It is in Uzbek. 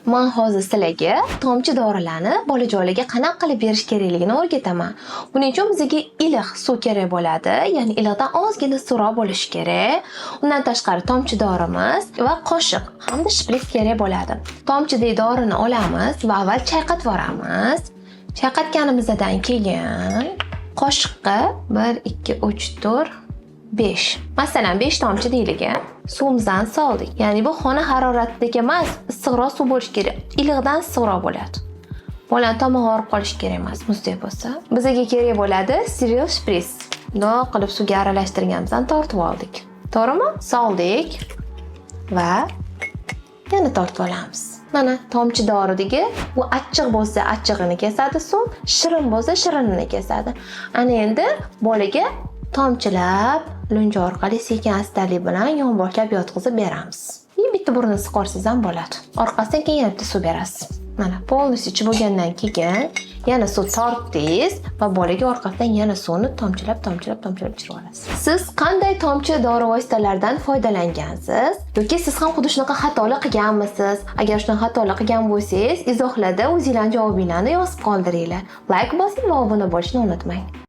Men hozir sizlarga tomchi dorilarni bolajonlarga qanaqa qilib berish kerakligini o'rgataman. Buning uchun bizga iliq suv kerak bo'ladi, ya'ni iliqdan ozgina suvroq bo'lishi kerak. Undan tashqari tomchi dorimiz va qoshiq hamda shpris kerak bo'ladi. Tomchidagi dorini olamiz va avval chayqab yuboramiz. Chayqatganimizdan keyin qoshiqqa 1 2 3 4 5. Masalan 5 tomchi deylik. Suvimizdan soldik. Ya'ni bu xona haroratidagi emas, issiqroq suv bo'lishi kerak. Iliqdan issiqroq bo'ladi. Bola tomog'i og'rib qolishi kerak emas, muzdek bo'lsa. Bizga kerak bo'ladi steril shpris. Bundoq qilib suvga aralashtirganimizdan tortib oldik. To'g'rimi? Soldik va yana tortib olamiz. Mana tomchi doridagi bu achchiq bo'lsa achchig'ini kesadi suv, shirin bo'lsa shirinini kesadi. Ana endi bolaga tomchilab lunji orqali sekin-astalik bilan yonboshlab yotqizib beramiz. Bitta burnini siqorsiz ham bo'ladi. Orqasidan keyin yana bitta suv berasiz. Mana polностью ichib bo'lgandan keyin yana suv tortdingiz va bolaga orqasidan yana suvni tomchilab ichirib olasiz. Siz qanday tomchi dori vositalaridan foydalangansiz yoki siz ham xuddi shunaqa xatolik qilganmisiz? Agar shunaqa xatolik qilgan bo'lsangiz, izohlarda o'zingizlarning javobinglarni yozib qoldiringlar. Like bosing va obuna bo'lishni unutmang.